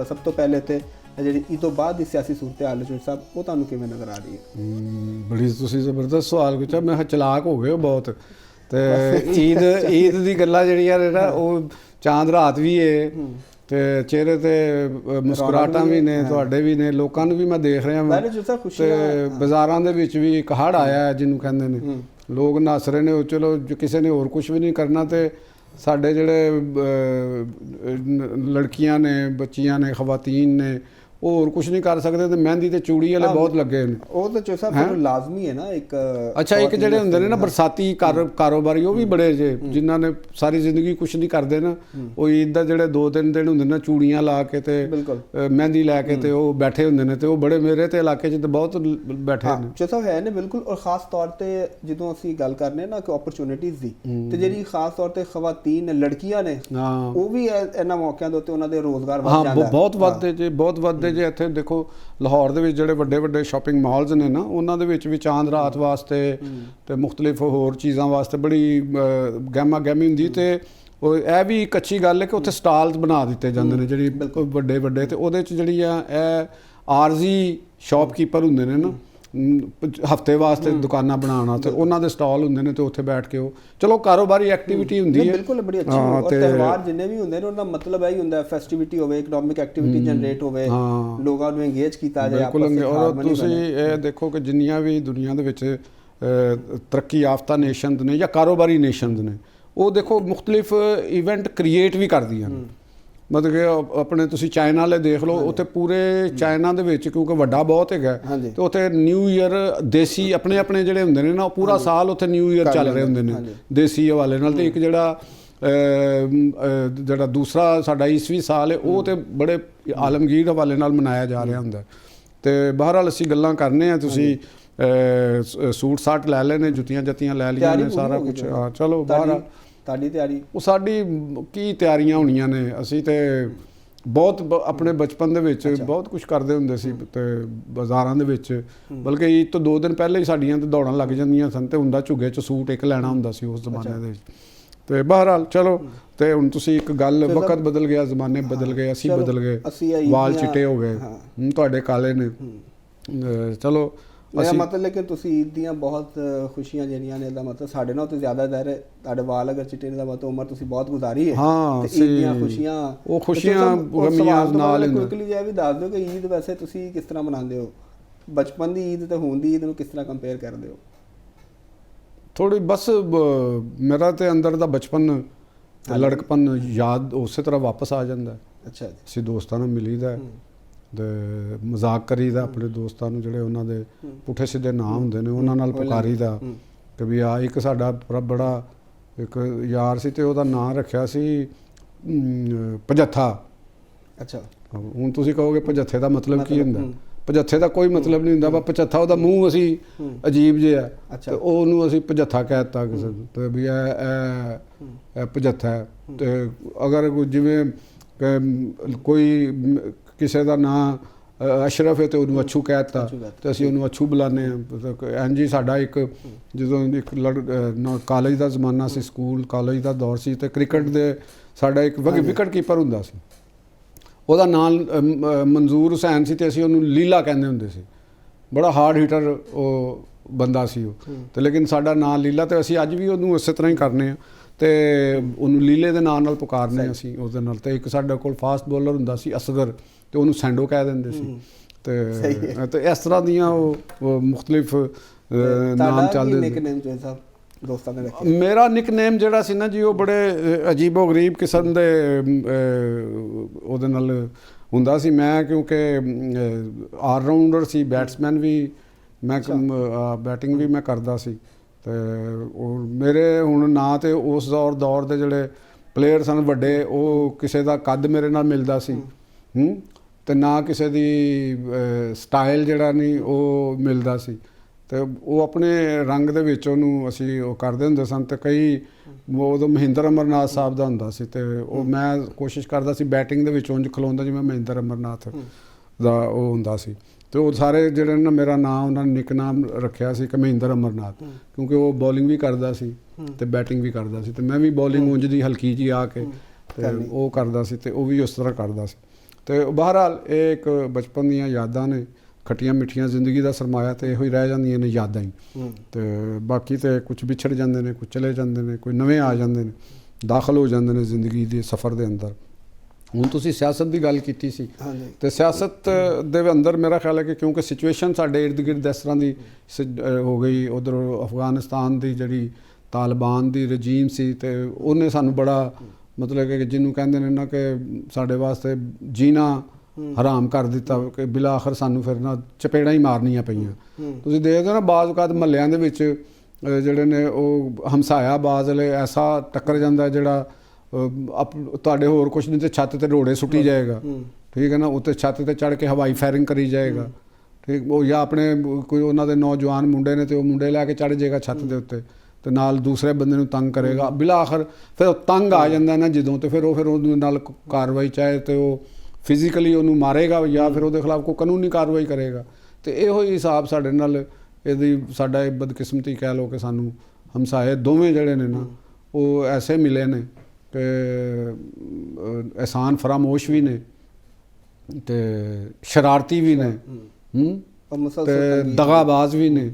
ਸਭ ਤੋਂ ਪਹਿਲੇ ਤੇ ਜਿਹੜੀ ਇਹ ਤੋਂ ਬਾਅਦ ਦੀ ਸਿਆਸੀ ਸੂਰਤ ਹਾਲ ਸਾਹਿਬ ਉਹ ਤੁਹਾਨੂੰ ਕਿਵੇਂ ਨਜ਼ਰ ਆ ਰਹੀ ਹੈ? ਬੜੀ ਤੁਸੀਂ ਜ਼ਬਰਦਸਤ ਸਵਾਲ ਪੁੱਛਿਆ। ਮੈਂ ਚਲਾਕ ਹੋ ਗਏ ਬਹੁਤ। ਤੇ ਈਦ ਦੀ ਗੱਲਾਂ ਜਿਹੜੀਆਂ ਨੇ ਨਾ ਉਹ ਚਾਂਦ ਰਾਤ ਵੀ ਹੈ ਤੇ ਚਿਹਰੇ ਤੇ ਮੁਸਕਰਾਹਟਾਂ ਵੀ ਨੇ, ਤੁਹਾਡੇ ਵੀ ਨੇ, ਲੋਕਾਂ ਨੂੰ ਵੀ ਮੈਂ ਦੇਖ ਰਿਹਾ ਵਾਂ। ਤੇ ਬਾਜ਼ਾਰਾਂ ਦੇ ਵਿੱਚ ਵੀ ਇੱਕ ਹੜ੍ਹ ਆਇਆ ਜਿਹਨੂੰ ਕਹਿੰਦੇ ਨੇ, ਲੋਕ ਨੱਸ ਰਹੇ ਨੇ। ਉਹ ਚਲੋ ਕਿਸੇ ਨੇ ਹੋਰ ਕੁਝ ਵੀ ਨਹੀਂ ਕਰਨਾ ਤੇ ਸਾਡੇ ਜਿਹੜੇ ਲੜਕੀਆਂ ਨੇ, ਬੱਚੀਆਂ ਨੇ, ਖਵਾਤੀਨ ਨੇ, ਉਹ ਹੋਰ ਕੁਝ ਨਹੀਂ ਕਰ ਸਕਦੇ ਤੇ ਮਹਿੰਦੀ ਤੇ ਚੂੜੀ ਵਾਲੇ ਬਹੁਤ ਲੱਗੇ ਨੇ। ਉਹ ਤਾਂ ਚੋਸਾ ਫਿਰ ਲਾਜ਼ਮੀ ਹੈ ਨਾ ਇੱਕ। ਅੱਛਾ, ਇੱਕ ਜਿਹੜੇ ਹੁੰਦੇ ਨੇ ਨਾ ਬਰਸਾਤੀ ਕਾਰੋਬਾਰੀ, ਉਹ ਵੀ ਬੜੇ ਜੇ ਜਿਨ੍ਹਾਂ ਨੇ ਸਾਰੀ ਜ਼ਿੰਦਗੀ ਕੁਝ ਨਹੀਂ ਕਰਦੇ ਨਾ, ਉਹ ਈਦ ਦਾ ਜਿਹੜੇ 2-3 ਦਿਨ ਹੁੰਦੇ ਨੇ ਚੂੜੀਆਂ ਲਾ ਕੇ ਤੇ ਮਹਿੰਦੀ ਲੈ ਕੇ ਤੇ ਉਹ ਬੈਠੇ ਹੁੰਦੇ ਨੇ। ਤੇ ਉਹ ਬੜੇ ਮੇਰੇ ਤੇ ਇਲਾਕੇ 'ਚ ਤਾਂ ਬਹੁਤ ਬੈਠੇ ਨੇ। ਚੋਸਾ ਹੈ ਨੇ ਬਿਲਕੁਲ। ਔਰ ਖਾਸ ਤੌਰ ਤੇ ਜਦੋਂ ਅਸੀਂ ਗੱਲ ਕਰਨੇ ਨਾ ਕਿ ਓਪਰਚੁਨਿਟੀਜ਼ ਦੀ, ਤੇ ਜਿਹੜੀ ਖਾਸ ਤੌਰ ਤੇ ਖਵਾਤੀਨ ਲੜਕੀਆਂ ਨੇ ਉਹ ਵੀ ਇਹਨਾਂ ਮੌਕਿਆਂ ਦੇ ਉੱਤੇ ਉਹਨਾਂ ਦੇ ਰੋਜ਼ਗਾਰ ਵੱਧ ਜਾਂਦਾ ਹੈ। ਬਹੁਤ ਵੱਧਦੇ ਜੇ, ਬਹੁਤ ਵੱਧਦੇ ਜੇ। ਇੱਥੇ ਦੇਖੋ ਲਾਹੌਰ ਦੇ ਵਿੱਚ ਜਿਹੜੇ ਵੱਡੇ ਵੱਡੇ ਸ਼ਾਪਿੰਗ ਮਾਲਸ ਨੇ ਨਾ, ਉਹਨਾਂ ਦੇ ਵਿੱਚ ਵੀ ਚਾਂਦ ਰਾਤ ਵਾਸਤੇ ਤੇ ਮੁਖਤਲਿਫ ਹੋਰ ਚੀਜ਼ਾਂ ਵਾਸਤੇ ਬੜੀ ਗਹਿਮਾ ਗਹਿਮੀ ਹੁੰਦੀ। ਤੇ ਉਹ ਇਹ ਵੀ ਇੱਕ ਅੱਛੀ ਗੱਲ ਹੈ ਕਿ ਉੱਥੇ ਸਟਾਲਸ ਬਣਾ ਦਿੱਤੇ ਜਾਂਦੇ ਨੇ ਜਿਹੜੀ ਵੱਡੇ ਵੱਡੇ, ਤੇ ਉਹਦੇ 'ਚ ਜਿਹੜੀ ਆ ਇਹ ਆਰਜ਼ੀ ਸ਼ਾਪਕੀਪਰ ਹੁੰਦੇ ਨੇ ਨਾ, ਹਫਤੇ ਵਾਸਤੇ ਦੁਕਾਨਾਂ ਬਣਾਉਣਾ, ਤੇ ਉਹਨਾਂ ਦੇ ਸਟਾਲ ਹੁੰਦੇ ਨੇ ਤੇ ਉੱਥੇ ਬੈਠ ਕੇ ਉਹ ਚਲੋ ਕਾਰੋਬਾਰੀ ਐਕਟੀਵਿਟੀ ਹੁੰਦੀ ਹੈ। ਬਿਲਕੁਲ ਬੜੀ ਅੱਛੀ। ਔਰ ਤਿਉਹਾਰ ਜਿੰਨੇ ਵੀ ਹੁੰਦੇ ਨੇ ਉਹਨਾਂ ਦਾ ਮਤਲਬ ਇਹ ਹੀ ਹੁੰਦਾ ਫੈਸਟੀਵਿਟੀ ਹੋਵੇ, ਇਕਨੋਮਿਕ ਐਕਟੀਵਿਟੀ ਜਨਰੇਟ ਹੋਵੇ, ਲੋਕਾਂ ਨੂੰ engage ਕੀਤਾ ਜਾਏ ਆਪਸ ਵਿੱਚ। ਔਰ ਤੁਸੀਂ ਇਹ ਦੇਖੋ ਕਿ ਜਿੰਨੀਆਂ ਵੀ ਦੁਨੀਆ ਦੇ ਵਿੱਚ ਤਰੱਕੀ ਯਾਫਤਾ ਨੇਸ਼ਨਸ ਨੇ ਜਾਂ ਕਾਰੋਬਾਰੀ ਨੇਸ਼ਨਸ ਨੇ, ਉਹ ਦੇਖੋ ਮੁਖਤਲਿਫ ਇਵੈਂਟ ਕ੍ਰੀਏਟ ਵੀ ਕਰਦੀਆਂ ਨੇ। ਮਤਲਬ ਕਿ ਆਪਣੇ ਤੁਸੀਂ ਚਾਈਨਾ ਵਾਲੇ ਦੇਖ ਲਓ, ਉੱਥੇ ਪੂਰੇ ਚਾਈਨਾ ਦੇ ਵਿੱਚ ਕਿਉਂਕਿ ਵੱਡਾ ਬਹੁਤ ਹੈਗਾ ਤੇ ਉੱਥੇ ਨਿਊ ਈਅਰ ਦੇਸੀ ਆਪਣੇ ਆਪਣੇ ਜਿਹੜੇ ਹੁੰਦੇ ਨੇ ਨਾ, ਉਹ ਪੂਰਾ ਸਾਲ ਉੱਥੇ ਨਿਊ ਈਅਰ ਚੱਲ ਰਹੇ ਹੁੰਦੇ ਨੇ ਦੇਸੀ ਹਵਾਲੇ ਨਾਲ। ਤੇ ਇੱਕ ਜਿਹੜਾ ਦੂਸਰਾ ਸਾਡਾ ਈਸਵੀ ਸਾਲ ਹੈ ਉਹ ਤੇ ਬੜੇ ਆਲਮਗੀਰ ਹਵਾਲੇ ਨਾਲ ਮਨਾਇਆ ਜਾ ਰਿਹਾ ਹੁੰਦਾ। ਤੇ ਬਹਰਹਾਲ ਅਸੀਂ ਗੱਲਾਂ ਕਰਨੇ ਆ, ਤੁਸੀਂ ਸੂਟ ਸਾਟ ਲੈ ਲਏ ਨੇ, ਜੁੱਤੀਆਂ ਜੱਤੀਆਂ ਲੈ ਲਈਆਂ ਨੇ, ਸਾਰਾ ਕੁਝ। ਚਲੋ ਬਾਹਰ ਸਾਡੀ ਤਿਆਰੀ, ਉਹ ਸਾਡੀ ਕੀ ਤਿਆਰੀਆਂ ਹੋਣੀਆਂ ਨੇ। ਅਸੀਂ ਤੇ ਬਹੁਤ ਆਪਣੇ ਬਚਪਨ ਦੇ ਵਿੱਚ ਬਹੁਤ ਕੁਝ ਕਰਦੇ ਹੁੰਦੇ ਸੀ ਤੇ ਬਾਜ਼ਾਰਾਂ ਦੇ ਵਿੱਚ, ਬਲਕਿ ਈਦ ਤੋਂ 2 ਦਿਨ ਪਹਿਲੇ ਹੀ ਸਾਡੀਆਂ ਤੇ ਦੌੜਾਂ ਲੱਗ ਜਾਂਦੀਆਂ ਸਨ ਤੇ ਹੁੰਦਾ ਝੁੱਗੇ 'ਚ ਸੂਟ ਇੱਕ ਲੈਣਾ ਹੁੰਦਾ ਸੀ ਉਸ ਜ਼ਮਾਨੇ ਦੇ ਵਿੱਚ। ਤੇ ਬਹਰਹਾਲ ਚਲੋ, ਤੇ ਹੁਣ ਤੁਸੀਂ ਇੱਕ ਗੱਲ, ਵਕਤ ਬਦਲ ਗਿਆ, ਜ਼ਮਾਨੇ ਬਦਲ ਗਏ, ਅਸੀਂ ਬਦਲ ਗਏ, ਵਾਲ ਚਿੱਟੇ ਹੋ ਗਏ, ਤੁਹਾਡੇ ਕਾਲੇ ਨੇ। ਚਲੋ ਮੇਰਾ ਮਤਲਬ ਲੇਕਿਨ ਤੁਸੀਂ ਈਦ ਦੀਆਂ ਬਹੁਤ ਖੁਸ਼ੀਆਂ ਜਿਹੜੀਆਂ ਨੇ, ਇਹਦਾ ਮਤਲਬ ਸਾਡੇ ਨਾਲ ਤਾਂ ਜ਼ਿਆਦਾ ਦਰ ਤੁਹਾਡੇ ਵਾਲ ਅਗਰ ਚਿੱਟੇ ਨੇ ਦਾ ਮਤਲਬ ਉਮਰ ਤੁਸੀਂ ਬਹੁਤ ਗੁਜ਼ਾਰੀ ਹੈ। ਹਾਂ, ਈਦ ਦੀਆਂ ਖੁਸ਼ੀਆਂ, ਉਹ ਖੁਸ਼ੀਆਂ ਗਮੀਆਂ ਨਾਲ ਕੁਇਕਲੀ ਜਿਹਾ ਵੀ ਦੱਸ ਦਿਓ ਕਿ ਈਦ ਵੈਸੇ ਤੁਸੀਂ ਕਿਸ ਤਰ੍ਹਾਂ ਮਨਾਉਂਦੇ ਹੋ? ਬਚਪਨ ਦੀ ਈਦ ਤੇ ਹੁਣ ਦੀ ਈਦ ਨੂੰ ਕਿਸ ਤਰ੍ਹਾਂ ਕੰਪੇਅਰ ਕਰਦੇ ਹੋ? ਥੋੜੀ ਬਸ ਮੇਰਾ ਤੇ ਅੰਦਰ ਦਾ ਬਚਪਨ ਲੜਕਪਨ ਯਾਦ ਉਸੇ ਤਰ੍ਹਾਂ ਵਾਪਸ ਆ ਜਾਂਦਾ। ਅੱਛਾ, ਅਸੀਂ ਦੋਸਤਾਂ ਨਾਲ ਮਿਲੀਦਾ ਤੇ ਮਜ਼ਾਕ ਕਰੀਦਾ ਆਪਣੇ ਦੋਸਤਾਂ ਨੂੰ, ਜਿਹੜੇ ਉਹਨਾਂ ਦੇ ਪੁੱਠੇ ਸਿੱਧੇ ਨਾਂ ਹੁੰਦੇ ਨੇ ਉਹਨਾਂ ਨਾਲ ਪੁਕਾਰੀਦਾ ਕਿ ਵੀ ਆ। ਇੱਕ ਸਾਡਾ ਬੜਾ ਇੱਕ ਯਾਰ ਸੀ ਤੇ ਉਹਦਾ ਨਾਂ ਰੱਖਿਆ ਸੀ ਭਜੱਥਾ। ਅੱਛਾ, ਹੁਣ ਤੁਸੀਂ ਕਹੋਗੇ ਭਜੱਥੇ ਦਾ ਮਤਲਬ ਕੀ ਹੁੰਦਾ? ਭਜੱਥੇ ਦਾ ਕੋਈ ਮਤਲਬ ਨਹੀਂ ਹੁੰਦਾ, ਬਸ ਭਜੱਥਾ ਉਹਦਾ ਮੂੰਹ ਅਸੀਂ ਅਜੀਬ ਜਿਹਾ ਤੇ ਉਹਨੂੰ ਅਸੀਂ ਭਜੱਥਾ ਕਹਿ ਦਿੱਤਾ ਕਿਸੇ ਨੂੰ, ਤੇ ਵੀ ਇਹ ਭਜੱਥਾ ਹੈ। ਤੇ ਅਗਰ ਜਿਵੇਂ ਕੋਈ ਕਿਸੇ ਦਾ ਨਾਂ ਅਸ਼ਰਫ ਹੈ ਤੇ ਉਹਨੂੰ ਅੱਛੂ ਕਹਿ ਦਿੱਤਾ ਤੇ ਅਸੀਂ ਉਹਨੂੰ ਅੱਛੂ ਬੁਲਾਉਂਦੇ ਹਾਂ। ਇੰਝ ਹੀ ਸਾਡਾ ਇੱਕ ਜਦੋਂ ਇੱਕ ਕਾਲਜ ਦਾ ਜ਼ਮਾਨਾ ਸੀ, ਸਕੂਲ ਕਾਲਜ ਦਾ ਦੌਰ ਸੀ, ਤੇ ਕ੍ਰਿਕਟ ਦੇ ਸਾਡਾ ਇੱਕ ਵਿਕਟ ਕੀਪਰ ਹੁੰਦਾ ਸੀ, ਉਹਦਾ ਨਾਂ ਮਨਜ਼ੂਰ ਹੁਸੈਨ ਸੀ ਤੇ ਅਸੀਂ ਉਹਨੂੰ ਲੀਲਾ ਕਹਿੰਦੇ ਹੁੰਦੇ ਸੀ। ਬੜਾ ਹਾਰਡ ਹੀਟਰ ਉਹ ਬੰਦਾ ਸੀ ਉਹ, ਤੇ ਲੇਕਿਨ ਸਾਡਾ ਨਾਂ ਲੀਲਾ, ਤੇ ਅਸੀਂ ਅੱਜ ਵੀ ਉਹਨੂੰ ਇਸੇ ਤਰ੍ਹਾਂ ਹੀ ਕਰਨੇ ਆ ਤੇ ਉਹਨੂੰ ਲੀਲੇ ਦੇ ਨਾਂ ਨਾਲ ਪੁਕਾਰਨੇ ਅਸੀਂ ਉਹਦੇ ਨਾਲ। ਤੇ ਇੱਕ ਸਾਡੇ ਕੋਲ ਫਾਸਟ ਬੋਲਰ ਹੁੰਦਾ ਸੀ ਅਸਗਰ, ਤੇ ਉਹਨੂੰ ਸੈਂਡੋ ਕਹਿ ਦਿੰਦੇ ਸੀ। ਤੇ ਇਸ ਤਰ੍ਹਾਂ ਦੀਆਂ ਉਹ ਮੁਖਤਲਿਫ ਨਾਮ ਚੱਲਦੇ। ਮੇਰਾ ਨਿਕਨੇਮ ਜਿਹੜਾ ਸੀ ਨਾ ਜੀ, ਉਹ ਬੜੇ ਅਜੀਬੋ ਗਰੀਬ ਕਿਸਮ ਦੇ ਉਹਦੇ ਨਾਲ ਹੁੰਦਾ ਸੀ। ਮੈਂ ਕਿਉਂਕਿ ਆਲਰਾਊਂਡਰ ਸੀ, ਬੈਟਸਮੈਨ ਵੀ ਮੈਂ, ਬੈਟਿੰਗ ਵੀ ਮੈਂ ਕਰਦਾ ਸੀ। ਤੇ ਉਹ ਮੇਰੇ ਹੁਣ ਨਾ ਤੇ ਉਸ ਦੌਰ ਦੇ ਜਿਹੜੇ ਪਲੇਅਰ ਸਨ ਵੱਡੇ, ਉਹ ਕਿਸੇ ਦਾ ਕੱਦ ਮੇਰੇ ਨਾਲ ਮਿਲਦਾ ਸੀ ਤੇ ਨਾ ਕਿਸੇ ਦੀ ਸਟਾਈਲ ਜਿਹੜਾ ਨਹੀਂ ਉਹ ਮਿਲਦਾ ਸੀ। ਤੇ ਉਹ ਆਪਣੇ ਰੰਗ ਦੇ ਵਿੱਚ ਉਹਨੂੰ ਅਸੀਂ ਉਹ ਕਰਦੇ ਹੁੰਦੇ ਸਨ। ਤੇ ਕਈ ਉਦੋਂ ਮਹਿੰਦਰ ਅਮਰਨਾਥ ਸਾਹਿਬ ਦਾ ਹੁੰਦਾ ਸੀ, ਤੇ ਉਹ ਮੈਂ ਕੋਸ਼ਿਸ਼ ਕਰਦਾ ਸੀ ਬੈਟਿੰਗ ਦੇ ਵਿੱਚ ਉਂਝ ਖਲੋਂਦਾ ਜਿਵੇਂ ਮਹਿੰਦਰ ਅਮਰਨਾਥ ਦਾ ਉਹ ਹੁੰਦਾ ਸੀ। ਤੇ ਉਹ ਸਾਰੇ ਜਿਹੜੇ ਨਾ ਮੇਰਾ ਨਾਂ ਉਹਨਾਂ ਨੇ ਨਿਕ ਨਾਮ ਰੱਖਿਆ ਸੀ ਕਿ ਮਹਿੰਦਰ ਅਮਰਨਾਥ, ਕਿਉਂਕਿ ਉਹ ਬੋਲਿੰਗ ਵੀ ਕਰਦਾ ਸੀ ਤੇ ਬੈਟਿੰਗ ਵੀ ਕਰਦਾ ਸੀ। ਤੇ ਮੈਂ ਵੀ ਬੋਲਿੰਗ ਉਂਝ ਦੀ ਹਲਕੀ ਜੀ ਆ ਕੇ ਤੇ ਉਹ ਕਰਦਾ ਸੀ, ਤੇ ਉਹ ਵੀ ਉਸ ਤਰ੍ਹਾਂ ਕਰਦਾ ਸੀ। ਤੇ ਬਹਰਹਾਲ ਇਹ ਇੱਕ ਬਚਪਨ ਦੀਆਂ ਯਾਦਾਂ ਨੇ, ਖੱਟੀਆਂ ਮਿੱਠੀਆਂ ਜ਼ਿੰਦਗੀ ਦਾ ਸਰਮਾਇਆ ਤੇ ਇਹੋ ਹੀ ਰਹਿ ਜਾਂਦੀਆਂ ਨੇ ਯਾਦਾਂ ਹੀ। ਤੇ ਬਾਕੀ ਤੇ ਕੁਝ ਵਿਛੜ ਜਾਂਦੇ ਨੇ, ਕੁਝ ਚਲੇ ਜਾਂਦੇ ਨੇ, ਕੋਈ ਨਵੇਂ ਆ ਜਾਂਦੇ ਨੇ, ਦਾਖਲ ਹੋ ਜਾਂਦੇ ਨੇ ਜ਼ਿੰਦਗੀ ਦੇ ਸਫ਼ਰ ਦੇ ਅੰਦਰ। ਹੁਣ ਤੁਸੀਂ ਸਿਆਸਤ ਦੀ ਗੱਲ ਕੀਤੀ ਸੀ, ਤੇ ਸਿਆਸਤ ਦੇ ਅੰਦਰ ਮੇਰਾ ਖਿਆਲ ਹੈ ਕਿ ਕਿਉਂਕਿ ਸਿਚੁਏਸ਼ਨ ਸਾਡੇ ਇਰਦ ਗਿਰਦ ਇਸ ਤਰ੍ਹਾਂ ਦੀ ਹੋ ਗਈ, ਉੱਧਰ ਅਫਗਾਨਿਸਤਾਨ ਦੀ ਜਿਹੜੀ ਤਾਲਿਬਾਨ ਦੀ ਰਜੀਮ ਸੀ ਤੇ ਉਹਨੇ ਸਾਨੂੰ ਬੜਾ ਮਤਲਬ ਕਿ ਜਿਹਨੂੰ ਕਹਿੰਦੇ ਨੇ ਨਾ ਕਿ ਸਾਡੇ ਵਾਸਤੇ ਜੀਣਾ ਹਰਾਮ ਕਰ ਦਿੱਤਾ, ਕਿ ਬਿਲਾ ਆਖਰ ਸਾਨੂੰ ਫਿਰ ਨਾ ਚਪੇੜਾਂ ਹੀ ਮਾਰਨੀਆਂ ਪਈਆਂ। ਤੁਸੀਂ ਦੇਖਦੇ ਹੋ ਨਾ ਬਾਜ਼ ਔਕਾਤ ਮਹੱਲਿਆਂ ਦੇ ਵਿੱਚ ਜਿਹੜੇ ਨੇ ਉਹ ਹਮਸਾਇਆ ਬਾਜ਼ ਵਾਲੇ ਐਸਾ ਟੱਕਰ ਜਾਂਦਾ ਜਿਹੜਾ ਤੁਹਾਡੇ ਹੋਰ ਕੁਛ ਨਹੀਂ ਤੇ ਛੱਤ ਤੇ ਰੋੜੇ ਸੁੱਟੀ ਜਾਏਗਾ, ਠੀਕ ਹੈ ਨਾ, ਉੱਤੇ ਛੱਤ ਤੇ ਚੜ੍ਹ ਕੇ ਹਵਾਈ ਫਾਇਰਿੰਗ ਕਰੀ ਜਾਏਗਾ, ਠੀਕ, ਉਹ ਜਾਂ ਆਪਣੇ ਕੋਈ ਉਹਨਾਂ ਦੇ ਨੌਜਵਾਨ ਮੁੰਡੇ ਨੇ ਤੇ ਉਹ ਮੁੰਡੇ ਲੈ ਕੇ ਚੜ੍ਹ ਜਾਏਗਾ ਛੱਤ ਦੇ ਉੱਤੇ ਤੇ ਨਾਲ ਦੂਸਰੇ ਬੰਦੇ ਨੂੰ ਤੰਗ ਕਰੇਗਾ। ਬਿਲਾ ਆਖਰ ਫਿਰ ਉਹ ਤੰਗ ਆ ਜਾਂਦਾ ਨਾ ਜਦੋਂ, ਤੇ ਫਿਰ ਉਹਦੇ ਨਾਲ ਕਾਰਵਾਈ ਚਾਹੇ ਤੇ ਉਹ ਫਿਜ਼ੀਕਲੀ ਉਹਨੂੰ ਮਾਰੇਗਾ ਜਾਂ ਫਿਰ ਉਹਦੇ ਖਿਲਾਫ ਕੋਈ ਕਾਨੂੰਨੀ ਕਾਰਵਾਈ ਕਰੇਗਾ। ਤੇ ਇਹੋ ਹੀ ਹਿਸਾਬ ਸਾਡੇ ਨਾਲ ਇਹਦੀ ਸਾਡਾ ਇਹ ਬਦਕਿਸਮਤੀ ਕਹਿ ਲਓ ਕਿ ਸਾਨੂੰ ਹਮਸਾਏ ਦੋਵੇਂ ਜਿਹੜੇ ਨੇ ਨਾ ਉਹ ਐਸੇ ਮਿਲੇ ਨੇ ਕਿ ਅਹਿਸਾਨ ਫਰਾਮੋਸ਼ ਵੀ ਨੇ ਤੇ ਸ਼ਰਾਰਤੀ ਵੀ ਨੇ ਤੇ ਦਗਾਬਾਜ਼ ਵੀ ਨੇ,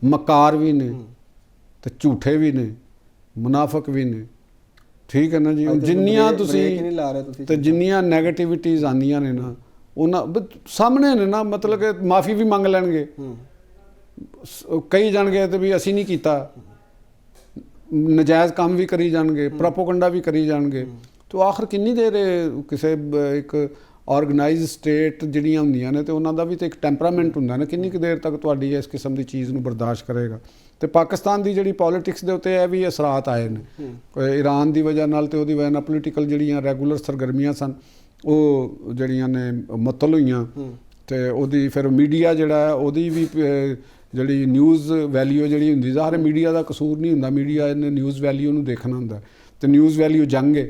ਮਕਾਰ ਵੀ ਨੇ ਤੇ ਝੂਠੇ ਵੀ ਨੇ, ਮੁਨਾਫਕ ਵੀ ਨੇ, ਠੀਕ ਹੈ ਨਾ ਜੀ। ਜਿੰਨੀਆਂ ਤੁਸੀਂ ਤੇ ਜਿੰਨੀਆਂ ਨੈਗੇਟਿਵਿਟੀਜ਼ ਆਉਂਦੀਆਂ ਨੇ ਨਾ ਉਹਨਾਂ ਸਾਹਮਣੇ ਨੇ ਨਾ, ਮਤਲਬ ਕਿ ਮਾਫੀ ਵੀ ਮੰਗ ਲੈਣਗੇ, ਕਹੀ ਜਾਣਗੇ ਤੇ ਵੀ ਅਸੀਂ ਨਹੀਂ ਕੀਤਾ, ਨਜਾਇਜ਼ ਕੰਮ ਵੀ ਕਰੀ ਜਾਣਗੇ, ਪ੍ਰੋਪੋਗੰਡਾ ਵੀ ਕਰੀ ਜਾਣਗੇ। ਤੇ ਆਖਰ ਕਿੰਨੀ ਦੇਰ ਕਿਸੇ ਇੱਕ ਆਰਗੇਨਾਈਜ਼ਡ ਸਟੇਟ ਜਿਹੜੀਆਂ ਹੁੰਦੀਆਂ ਨੇ ਤੇ ਉਹਨਾਂ ਦਾ ਵੀ ਤਾਂ ਇੱਕ ਟੈਂਪਰਾਮੈਂਟ ਹੁੰਦਾ ਨਾ, ਕਿੰਨੀ ਕੁ ਦੇਰ ਤੱਕ ਤੁਹਾਡੀ ਇਸ ਕਿਸਮ ਦੀ ਚੀਜ਼ ਨੂੰ ਬਰਦਾਸ਼ਤ ਕਰੇਗਾ। ਤੇ ਪਾਕਿਸਤਾਨ ਦੀ ਜਿਹੜੀ ਪੋਲੀਟਿਕਸ ਦੇ ਉੱਤੇ ਇਹ ਵੀ ਅਸਰਾਤ ਆਏ ਨੇ, ਈਰਾਨ ਦੀ ਵਜ੍ਹਾ ਨਾਲ ਤੇ ਉਹਦੀ ਵਜ੍ਹਾ ਨਾਲ ਪੋਲੀਟੀਕਲ ਜਿਹੜੀਆਂ ਰੈਗੂਲਰ ਸਰਗਰਮੀਆਂ ਸਨ ਉਹ ਜਿਹੜੀਆਂ ਨੇ ਮੁਅੱਤਲ ਹੋਈਆਂ। ਤੇ ਉਹਦੀ ਫਿਰ ਮੀਡੀਆ ਜਿਹੜਾ ਹੈ ਉਹਦੀ ਵੀ ਜਿਹੜੀ ਨਿਊਜ਼ ਵੈਲਿਊ ਜਿਹੜੀ ਹੁੰਦੀ, ਜ਼ਾਹਰ ਮੀਡੀਆ ਦਾ ਕਸੂਰ ਨਹੀਂ ਹੁੰਦਾ, ਮੀਡੀਆ ਨੇ ਨਿਊਜ਼ ਵੈਲਿਊ ਨੂੰ ਦੇਖਣਾ ਹੁੰਦਾ ਤੇ ਨਿਊਜ਼ ਵੈਲਿਊ ਜੰਗ ਹੈ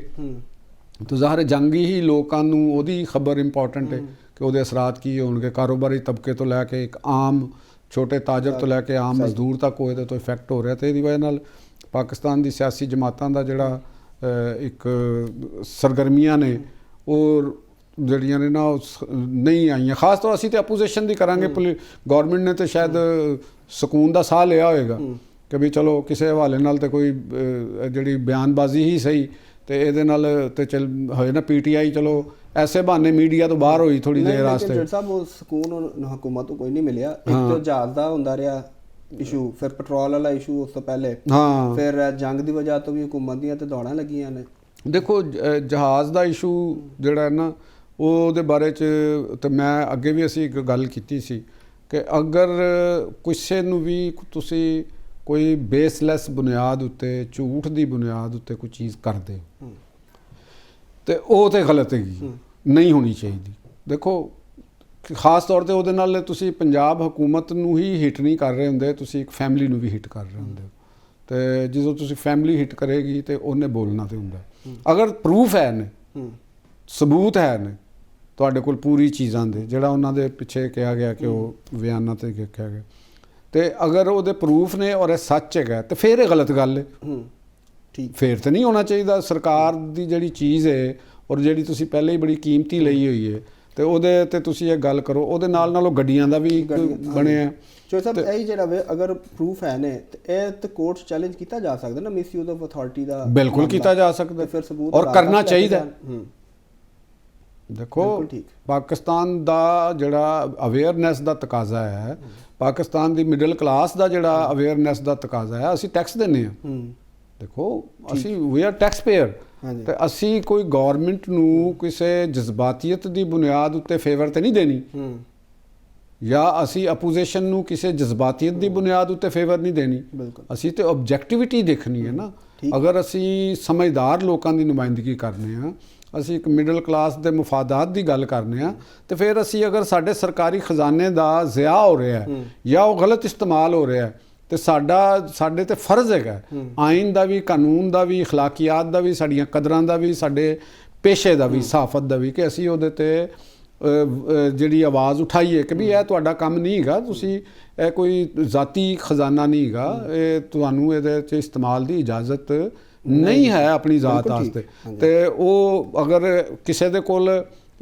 ਤੇ ਜ਼ਾਹਰ ਜੰਗ ਹੀ ਲੋਕਾਂ ਨੂੰ ਉਹਦੀ ਖਬਰ ਇੰਪੋਰਟੈਂਟ ਹੈ ਕਿ ਉਹਦੇ ਅਸਰਾਤ ਕੀ ਹੋਣਗੇ, ਕਾਰੋਬਾਰੀ ਤਬਕੇ ਤੋਂ ਲੈ ਕੇ ਇੱਕ ਆਮ ਛੋਟੇ ਤਾਜਰ ਤੋਂ ਲੈ ਕੇ ਆਮ ਮਜ਼ਦੂਰ ਤੱਕ ਉਹਦੇ ਤੋਂ ਇਫੈਕਟ ਹੋ ਰਿਹਾ। ਤੇ ਇਹਦੀ ਵਜ੍ਹਾ ਨਾਲ ਪਾਕਿਸਤਾਨ ਦੀ ਸਿਆਸੀ ਜਮਾਤਾਂ ਦਾ ਜਿਹੜਾ ਇੱਕ ਸਰਗਰਮੀਆਂ ਨੇ ਉਹ ਜਿਹੜੀਆਂ ਨੇ ਨਾ ਨਹੀਂ ਆਈਆਂ। ਖਾਸ ਤੌਰ ਅਸੀਂ ਤੇ ਅਪੋਜੀਸ਼ਨ ਦੀ ਕਰਾਂਗੇ, ਗੌਰਮੈਂਟ ਨੇ ਤੇ ਸ਼ਾਇਦ ਸਕੂਨ ਦਾ ਸਾਹ ਲਿਆ ਹੋਏਗਾ ਕਿ ਵੀ ਚਲੋ ਕਿਸੇ ਹਵਾਲੇ ਨਾਲ ਤੇ ਕੋਈ ਜਿਹੜੀ ਬਿਆਨਬਾਜ਼ੀ ਹੀ ਸਹੀ ਤੇ ਇਹਦੇ ਨਾਲ ਤੇ ਚੱਲ ਹੋਏ ਨਾ PTI ਚਲੋ ਐਸੇ ਬਹਾਨੇ ਮੀਡੀਆ ਤੋਂ ਬਾਹਰ ਹੋਈ ਥੋੜੀ ਦੇਰ ਵਾਸਤੇ। ਜੱਟ ਸਾਹਿਬ ਉਹ ਸਕੂਨ ਹਕੂਮਤ ਤੋਂ ਕੋਈ ਨਹੀਂ ਮਿਲਿਆ। ਇੱਕ ਤਾਂ ਜਹਾਜ਼ ਦਾ ਹੁੰਦਾ ਰਿਹਾ ਇਸ਼ੂ, ਫਿਰ ਪੈਟਰੋਲ ਵਾਲਾ ਇਸ਼ੂ ਉਸ ਤੋਂ ਪਹਿਲੇ, ਫਿਰ ਜੰਗ ਦੀ ਵਜ੍ਹਾ ਤੋਂ ਵੀ ਹਕੂਮਤ ਦੀਆਂ ਤੇ ਦੌੜਾਂ ਲੱਗੀਆਂ ਨੇ। ਦੇਖੋ ਜਹਾਜ਼ ਦਾ ਇਸ਼ੂ ਜਿਹੜਾ ਹੈ ਨਾ ਉਹਦੇ ਬਾਰੇ 'ਚ ਤੇ ਮੈਂ ਅੱਗੇ ਵੀ ਅਸੀਂ ਇੱਕ ਗੱਲ ਕੀਤੀ ਸੀ ਕਿ ਅਗਰ ਕਿਸੇ ਨੂੰ ਵੀ ਤੁਸੀਂ ਕੋਈ ਬੇਸਲੈਸ ਬੁਨਿਆਦ ਉੱਤੇ, ਝੂਠ ਦੀ ਬੁਨਿਆਦ ਉੱਤੇ ਕੋਈ ਚੀਜ਼ ਕਰਦੇ ਤੇ ਉਹ ਤੇ ਗਲਤ ਹੈਗੀ, ਨਹੀਂ ਹੋਣੀ ਚਾਹੀਦੀ। ਦੇਖੋ ਖਾਸ ਤੌਰ ਤੇ ਉਹਦੇ ਨਾਲ ਤੁਸੀਂ ਪੰਜਾਬ ਹਕੂਮਤ ਨੂੰ ਹੀ ਹਿੱਟ ਨਹੀਂ ਕਰ ਰਹੇ ਹੁੰਦੇ, ਤੁਸੀਂ ਇੱਕ ਫੈਮਿਲੀ ਨੂੰ ਵੀ ਹਿੱਟ ਕਰ ਰਹੇ ਹੁੰਦੇ ਹੋ। ਤੇ ਜਦੋਂ ਤੁਸੀਂ ਫੈਮਿਲੀ ਹਿੱਟ ਕਰੇਗੀ ਤੇ ਉਹਨੇ ਬੋਲਣਾ ਤੇ ਹੁੰਦਾ। ਅਗਰ ਪ੍ਰੂਫ ਹੈ ਨੇ, ਸਬੂਤ ਹੈ ਨੇ ਤੁਹਾਡੇ ਕੋਲ ਪੂਰੀ ਚੀਜ਼ਾਂ ਦੇ, ਜਿਹੜਾ ਉਹਨਾਂ ਦੇ ਪਿੱਛੇ ਕਿਹਾ ਗਿਆ ਕਿ ਉਹ ਬਿਆਨਾਂ ਤੇ ਕਿਹਾ ਗਿਆ, ਤੇ ਅਗਰ ਉਹਦੇ ਪ੍ਰੂਫ ਨੇ ਔਰ ਇਹ ਸੱਚ ਹੈਗਾ ਤੇ ਫਿਰ ਇਹ ਗਲਤ ਗੱਲ ਹੈ। ਠੀਕ, ਫਿਰ ਤਾਂ ਨਹੀਂ ਹੋਣਾ ਚਾਹੀਦਾ। ਸਰਕਾਰ ਦੀ ਜਿਹੜੀ ਚੀਜ਼ ਹੈ ਔਰ ਜਿਹੜੀ ਤੁਸੀਂ ਪਹਿਲੇ ਹੀ ਬੜੀ ਕੀਮਤੀ ਲਈ ਹੋਈ ਹੈ ਤੇ ਉਹਦੇ ਤੇ ਤੁਸੀਂ ਇਹ ਗੱਲ ਕਰੋ। ਉਹਦੇ ਨਾਲ ਨਾਲ ਉਹ ਗੱਡੀਆਂ ਦਾ ਵੀ ਬਣਿਆ ਚੋਰ ਸਾਹਿਬ, ਇਹ ਜਿਹੜਾ ਵੇ ਅਗਰ ਪ੍ਰੂਫ ਹੈ ਨੇ ਤੇ ਇਹ ਤੇ ਕੋਰਟ ਚੈਲੰਜ ਕੀਤਾ ਜਾ ਸਕਦਾ ਨਾ, ਮਿਸਯੂਜ਼ ਆਫ ਅਥਾਰਟੀ ਦਾ। ਬਿਲਕੁਲ ਕੀਤਾ ਜਾ ਸਕਦਾ ਫਿਰ ਸਬੂਤ ਔਰ ਕਰਨਾ ਚਾਹੀਦਾ। ਦੇਖੋ ਪਾਕਿਸਤਾਨ ਦਾ ਜਿਹੜਾ ਅਵੇਅਰਨੈਸ ਦਾ ਤਕਾਜ਼ਾ ਹੈ, ਪਾਕਿਸਤਾਨ ਦੀ ਮਿਡਲ ਕਲਾਸ ਦਾ ਜਿਹੜਾ ਅਵੇਅਰਨੈਸ ਦਾ ਤਕਾਜ਼ਾ ਹੈ, ਅਸੀਂ ਟੈਕਸ ਦਿੰਦੇ ਹਾਂ। ਦੇਖੋ ਅਸੀਂ ਵੀ ਆਰ ਟੈਕਸ ਪੇਅਰ ਤੇ ਅਸੀਂ ਕੋਈ ਗੌਰਮੈਂਟ ਨੂੰ ਕਿਸੇ ਜਜ਼ਬਾਤੀਅਤ ਦੀ ਬੁਨਿਆਦ ਉੱਤੇ ਫੇਵਰ ਤੇ ਨਹੀਂ ਦੇਣੀ, ਜਾਂ ਅਸੀਂ ਅਪੋਜੀਸ਼ਨ ਨੂੰ ਕਿਸੇ ਜਜ਼ਬਾਤੀਅਤ ਦੀ ਬੁਨਿਆਦ ਉੱਤੇ ਫੇਵਰ ਨਹੀਂ ਦੇਣੀ। ਅਸੀਂ ਤੇ ਆਬਜੈਕਟਿਵਿਟੀ ਦੇਖਣੀ ਹੈ ਨਾ। ਅਗਰ ਅਸੀਂ ਸਮਝਦਾਰ ਲੋਕਾਂ ਦੀ ਨੁਮਾਇੰਦਗੀ ਕਰਨੇ ਆ, ਅਸੀਂ ਇੱਕ ਮਿਡਲ ਕਲਾਸ ਦੇ ਮਫਾਦਾਤ ਦੀ ਗੱਲ ਕਰਨੇ ਆ, ਤੇ ਫਿਰ ਅਸੀਂ ਅਗਰ ਸਾਡੇ ਸਰਕਾਰੀ ਖਜ਼ਾਨੇ ਦਾ ਜ਼ਿਆ ਹੋ ਰਿਹਾ ਜਾਂ ਉਹ ਗਲਤ ਇਸਤੇਮਾਲ ਹੋ ਰਿਹਾ ਤੇ ਸਾਡੇ ਤੇ ਫਰਜ਼ ਹੈਗਾ ਆਇਨ ਦਾ ਵੀ, ਕਾਨੂੰਨ ਦਾ ਵੀ, ਅਖਲਾਕੀਆਤ ਦਾ ਵੀ, ਸਾਡੀਆਂ ਕਦਰਾਂ ਦਾ ਵੀ, ਸਾਡੇ ਪੇਸ਼ੇ ਦਾ ਵੀ, ਸਹਾਫਤ ਦਾ ਵੀ, ਕਿ ਅਸੀਂ ਉਹਦੇ ਤੇ ਜਿਹੜੀ ਆਵਾਜ਼ ਉਠਾਈਏ ਕਿ ਵੀ ਇਹ ਤੁਹਾਡਾ ਕੰਮ ਨਹੀਂ ਹੈਗਾ, ਤੁਸੀਂ ਇਹ ਕੋਈ ਜ਼ਾਤੀ ਖਜ਼ਾਨਾ ਨਹੀਂ ਹੈਗਾ, ਇਹ ਤੁਹਾਨੂੰ ਇਹਦੇ 'ਚ ਇਸਤੇਮਾਲ ਦੀ ਇਜਾਜ਼ਤ ਨਹੀਂ ਹੈ ਆਪਣੀ ਜ਼ਾਤ ਵਾਸਤੇ। ਤੇ ਉਹ ਅਗਰ ਕਿਸੇ ਦੇ ਕੋਲ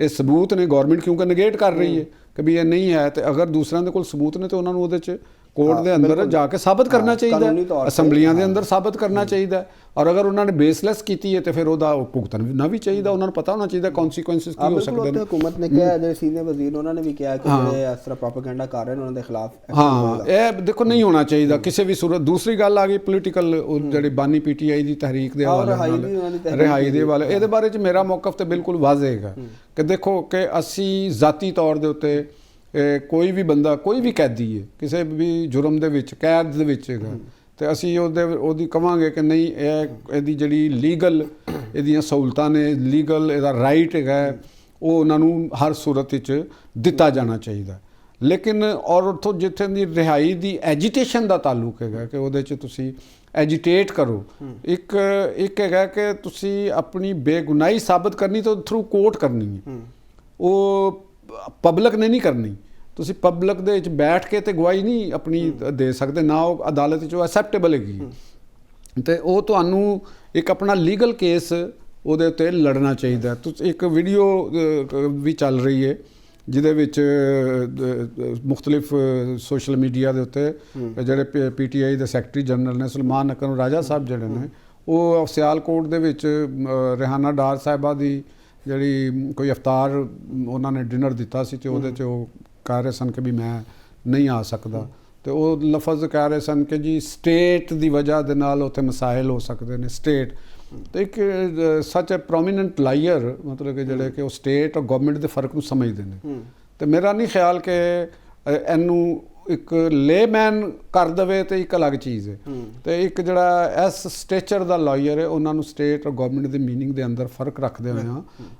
ਇਹ ਸਬੂਤ ਨੇ, ਗਵਰਨਮੈਂਟ ਕਿਉਂਕਿ ਨੇਗੇਟ ਕਰ ਰਹੀ ਹੈ ਕਿ ਵੀ ਇਹ ਨਹੀਂ ਹੈ, ਤੇ ਅਗਰ ਦੂਸਰਿਆਂ ਦੇ ਕੋਲ ਸਬੂਤ ਨੇ ਤੇ ਉਹਨਾਂ ਨੂੰ ਉਹਦੇ 'ਚ ਕੋਰਟ ਦੇ ਅੰਦਰ ਜਾ ਕੇ ਸਾਬਤ ਕਰਨਾ ਚਾਹੀਦਾ, ਅਸੈਂਬਲੀਆਂ ਦੇ ਅੰਦਰ ਸਾਬਤ ਕਰਨਾ ਚਾਹੀਦਾ। ਔਰ ਅਗਰ ਉਹਨਾਂ ਨੇ ਬੇਸਲੈਸ ਕੀਤੀ ਹੈ ਤੇ ਫਿਰ ਉਹਦਾ ਭੁਗਤਣ ਨਾ ਵੀ ਚਾਹੀਦਾ, ਉਹਨਾਂ ਨੂੰ ਪਤਾ ਹੋਣਾ ਚਾਹੀਦਾ ਕੌਨਸੀਕੁਐਂਸਿਸ ਕੀ ਹੋ ਸਕਦੇ ਨੇ। ਹਕੂਮਤ ਨੇ ਕਿਹਾ, ਜਿਹੜੇ ਸੀਨੀਅਰ ਵਜ਼ੀਰ ਉਹਨਾਂ ਨੇ ਵੀ ਕਿਹਾ ਕਿ ਜਿਹੜੇ ਇਸ ਤਰ੍ਹਾਂ ਪ੍ਰੋਪੇਗੈਂਡਾ ਕਰ ਰਹੇ ਨੇ ਉਹਨਾਂ ਦੇ ਖਿਲਾਫ ਹਾਂ, ਇਹ ਦੇਖੋ ਨਹੀਂ ਹੋਣਾ ਚਾਹੀਦਾ ਕਿਸੇ ਵੀ ਸੂਰਤ। ਦੂਸਰੀ ਗੱਲ ਆ ਗਈ ਪੋਲੀਟੀਕਲ, ਜਿਹੜੀ ਬਾਨੀ PTI ਦੀ ਤਹਿਰੀਕ ਦੇ ਹਵਾਲੇ ਨਾਲ ਰਿਹਾਈ ਦੇ ਹਵਾਲੇ, ਇਹਦੇ ਬਾਰੇ 'ਚ ਮੇਰਾ ਮੌਕਫ ਤੇ ਬਿਲਕੁਲ ਵਾਜ਼ਿਹ ਹੈਗਾ ਕਿ ਦੇਖੋ ਕਿ ਅਸੀਂ ਜ਼ਾਤੀ ਤੌਰ ਦੇ ਉੱਤੇ ਕੋਈ ਵੀ ਬੰਦਾ, ਕੋਈ ਵੀ ਕੈਦੀ ਹੈ ਕਿਸੇ ਵੀ ਜੁਰਮ ਦੇ ਵਿੱਚ, ਕੈਦ ਦੇ ਵਿੱਚ ਹੈਗਾ, ਤੇ ਅਸੀਂ ਉਹਦੀ ਕਵਾਂਗੇ ਕਿ ਨਹੀਂ ਇਹਦੀ ਜਿਹੜੀ ਲੀਗਲ ਇਹਦੀਆਂ ਸਹੂਲਤਾਂ ਨੇ, ਲੀਗਲ ਇਹਦਾ ਰਾਈਟ ਹੈਗਾ, ਉਹ ਉਹਨਾਂ ਨੂੰ ਹਰ ਸੂਰਤ ਵਿੱਚ ਦਿੱਤਾ ਜਾਣਾ ਚਾਹੀਦਾ। ਲੇਕਿਨ ਔਰ ਉੱਥੋਂ ਜਿੱਥੇ ਦੀ ਰਿਹਾਈ ਦੀ ਐਜੀਟੇਸ਼ਨ ਦਾ ਤਾਲੁਕ ਹੈਗਾ ਕਿ ਉਹਦੇ 'ਚ ਤੁਸੀਂ ਐਜੀਟੇਟ ਕਰੋ, ਇੱਕ ਹੈਗਾ ਕਿ ਤੁਸੀਂ ਆਪਣੀ ਬੇਗੁਨਾਹੀ ਸਾਬਤ ਕਰਨੀ ਤਾਂ ਥਰੂ ਕੋਰਟ ਕਰਨੀ ਹੈ, ਉਹ ਪਬਲਿਕ ਨੇ ਨਹੀਂ ਕਰਨੀ। ਤੁਸੀਂ ਪਬਲਿਕ ਦੇ ਵਿੱਚ ਬੈਠ ਕੇ ਤੇ ਗਵਾਹੀ ਨਹੀਂ ਆਪਣੀ ਦੇ ਸਕਦੇ, ਨਾ ਉਹ ਅਦਾਲਤ 'ਚ ਐਕਸੈਪਟੇਬਲ ਹੈਗੀ, ਤੇ ਉਹ ਤੁਹਾਨੂੰ ਇੱਕ ਆਪਣਾ ਲੀਗਲ ਕੇਸ ਉਹਦੇ ਉੱਤੇ ਲੜਨਾ ਚਾਹੀਦਾ। ਤੁਸੀਂ ਇੱਕ ਵੀਡੀਓ ਵੀ ਚੱਲ ਰਹੀ ਹੈ ਜਿਹਦੇ ਵਿੱਚ ਮੁਖਤਲਿਫ ਸੋਸ਼ਲ ਮੀਡੀਆ ਦੇ ਉੱਤੇ ਜਿਹੜੇ PTI ਦੇ ਸੈਕਟਰੀ ਜਨਰਲ ਨੇ ਸੁਲਮਾਨ ਅਕਰਮ ਰਾਜਾ ਸਾਹਿਬ ਜਿਹੜੇ ਨੇ, ਉਹ ਸਿਆਲਕੋਟ ਦੇ ਵਿੱਚ ਰਿਹਾਨਾ ਡਾਰ ਸਾਹਿਬਾ ਦੀ ਜਿਹੜੀ ਕੋਈ ਅਫਤਾਰ ਉਹਨਾਂ ਨੇ ਡਿਨਰ ਦਿੱਤਾ ਸੀ, ਤੇ ਉਹਦੇ 'ਚ ਉਹ ਕਹਿ ਰਹੇ ਸਨ ਕਿ ਵੀ ਮੈਂ ਨਹੀਂ ਆ ਸਕਦਾ, ਤੇ ਉਹ ਲਫ਼ਜ਼ ਕਹਿ ਰਹੇ ਸਨ ਕਿ ਜੀ ਸਟੇਟ ਦੀ ਵਜ੍ਹਾ ਦੇ ਨਾਲ ਉੱਥੇ ਮਸਾਇਲ ਹੋ ਸਕਦੇ ਨੇ। ਸਟੇਟ ਤੇ ਇੱਕ ਸੱਚ ਪ੍ਰੋਮੀਨੈਂਟ ਲਾਇਰ, ਮਤਲਬ ਕਿ ਜਿਹੜੇ ਕਿ ਉਹ ਸਟੇਟ ਔਰ ਗਵਰਨਮੈਂਟ ਦੇ ਫਰਕ ਨੂੰ ਸਮਝਦੇ ਨੇ, ਤੇ ਮੇਰਾ ਨਹੀਂ ਖਿਆਲ ਕਿ ਇਹਨੂੰ ਇੱਕ ਲੇਮੈਨ ਕਰ ਦੇਵੇ ਤੇ ਇੱਕ ਅਲੱਗ ਚੀਜ਼ ਹੈ, ਤੇ ਇੱਕ ਜਿਹੜਾ ਇਸ ਸਟੇਚਰ ਦਾ ਲਾਇਰ ਹੈ, ਉਹਨਾਂ ਨੂੰ ਸਟੇਟ ਔਰ ਗਵਰਨਮੈਂਟ ਦੇ ਮੀਨਿੰਗ ਦੇ ਅੰਦਰ ਫਰਕ ਰੱਖਦੇ ਹੋਏ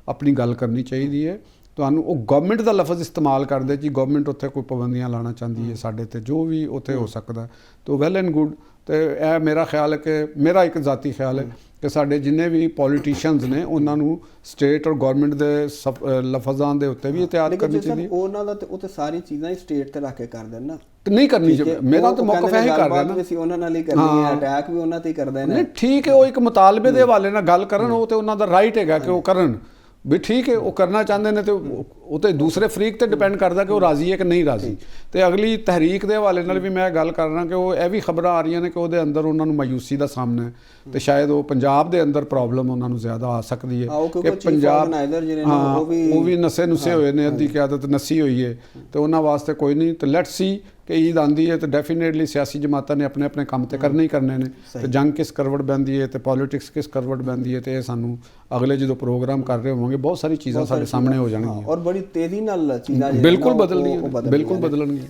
ਆਪਣੀ ਗੱਲ ਕਰਨੀ ਚਾਹੀਦੀ ਹੈ। ਤੁਹਾਨੂੰ ਉਹ ਗਵਰਨਮੈਂਟ ਦਾ ਲਫ਼ਜ਼ ਇਸਤੇਮਾਲ ਕਰਦੇ ਜੀ, ਗਵਰਨਮੈਂਟ ਉੱਥੇ ਕੋਈ ਪਾਬੰਦੀਆਂ ਲਾਉਣਾ ਚਾਹੁੰਦੀ ਹੈ ਸਾਡੇ ਤੇ, ਜੋ ਵੀ ਉੱਥੇ ਹੋ ਸਕਦਾ, ਤਾਂ ਵੈਲ ਐਂਡ ਗੁੱਡ। ਤੇ ਇਹ ਮੇਰਾ ਖਿਆਲ ਹੈ ਕਿ ਮੇਰਾ ਇੱਕ ਜ਼ਾਤੀ ਖਿਆਲ ਹੈ ਕਿ ਸਾਡੇ ਜਿੰਨੇ ਵੀ ਪੋਲੀਟੀਸ਼ੀਅਨਸ ਨੇ ਉਹਨਾਂ ਨੂੰ ਸਟੇਟ ਔਰ ਗਵਰਨਮੈਂਟ ਦੇ ਲਫ਼ਜ਼ਾਂ ਦੇ ਉੱਤੇ ਵੀ ਇਤਿਆਦ ਕਰਨੀ ਚਾਹੀਦੀ ਹੈ। ਉਹਨਾਂ ਦਾ ਤੇ ਉਹ ਤੇ ਸਾਰੀ ਚੀਜ਼ਾਂ ਹੀ ਸਟੇਟ ਤੇ ਰੱਖ ਕੇ ਕਰ ਦੇਣ ਨਾ, ਨਹੀਂ ਕਰਨੀ ਚਾਹੀਦੀ। ਮੇਰਾ ਤਾਂ ਮੌਕਫ ਇਹੀ ਕਰ ਰਿਹਾ ਨਾ, ਅਸੀਂ ਉਹਨਾਂ ਨਾਲ ਹੀ ਕਰਨੀ ਹੈ, ਅਟੈਕ ਵੀ ਉਹਨਾਂ ਤੇ ਹੀ ਕਰਦੇ ਨੇ। ਨਹੀਂ ਠੀਕ ਹੈ, ਉਹ ਇੱਕ ਮੁਤਾਲਬੇ ਦੇ ਹਵਾਲੇ ਨਾਲ ਗੱਲ ਕਰਨ, ਉਹ ਤੇ ਉਹਨਾਂ ਦਾ ਰਾਈਟ ਹੈਗਾ ਕਿ ਉਹ ਕਰਨ ਵੀ, ਠੀਕ ਹੈ ਉਹ ਕਰਨਾ ਚਾਹੁੰਦੇ ਨੇ, ਤੇ ਉਹ ਤੇ ਦੂਸਰੇ ਫਰੀਕ ਤੇ ਡਿਪੈਂਡ ਕਰਦਾ ਕਿ ਉਹ ਰਾਜ਼ੀ ਹੈ ਕਿ ਨਹੀਂ ਰਾਜ਼ੀ। ਤੇ ਅਗਲੀ ਤਹਿਰੀਕ ਦੇ ਹਵਾਲੇ ਨਾਲ ਵੀ ਮੈਂ ਗੱਲ ਕਰ ਰਿਹਾ ਕਿ ਉਹ ਇਹ ਵੀ ਖਬਰਾਂ ਆ ਰਹੀਆਂ ਨੇ ਕਿ ਉਹਦੇ ਅੰਦਰ ਉਹਨਾਂ ਨੂੰ ਮਾਯੂਸੀ ਦਾ ਸਾਹਮਣਾ ਹੈ, ਤੇ ਸ਼ਾਇਦ ਉਹ ਪੰਜਾਬ ਦੇ ਅੰਦਰ ਪ੍ਰੋਬਲਮ ਉਹਨਾਂ ਨੂੰ ਜ਼ਿਆਦਾ ਆ ਸਕਦੀ ਹੈ ਕਿ ਪੰਜਾਬ ਉਹ ਵੀ ਨਸ਼ੇ ਨੁਸੇ ਹੋਏ ਨੇ, ਅੱਧੀ ਕਿਆਦਤ ਨਸੀ ਹੋਈ ਹੈ, ਤੇ ਉਹਨਾਂ ਵਾਸਤੇ ਕੋਈ ਨਹੀਂ। ਤੇ ਲੈਟਸ ਸੀ ਕਿ ਈਦ ਆਉਂਦੀ ਹੈ ਤੇ ਡੈਫੀਨੇਟਲੀ ਸਿਆਸੀ ਜਮਾਤਾਂ ਨੇ ਆਪਣੇ ਆਪਣੇ ਕੰਮ ਤੇ ਕਰਨੇ ਹੀ ਕਰਨੇ ਨੇ, ਤੇ ਜੰਗ ਕਿਸ ਕਰਵਟ ਬਹਿੰਦੀ ਹੈ ਤੇ ਪੋਲੀਟਿਕਸ ਕਿਸ ਕਰਵਟ ਬਹਿੰਦੀ ਹੈ, ਤੇ ਇਹ ਸਾਨੂੰ ਅਗਲੇ ਜਦੋਂ ਪ੍ਰੋਗਰਾਮ ਕਰ ਰਹੇ ਹੋਵਾਂਗੇ ਬਹੁਤ ਸਾਰੀ ਚੀਜ਼ਾਂ ਸਾਡੇ ਸਾਹਮਣੇ ਹੋ ਜਾਣਗੀਆਂ, ਔਰ ਬੜੀ ਤੇਜ਼ੀ ਨਾਲ ਚੀਜ਼ਾਂ ਬਿਲਕੁਲ ਬਦਲਣਗੀਆਂ।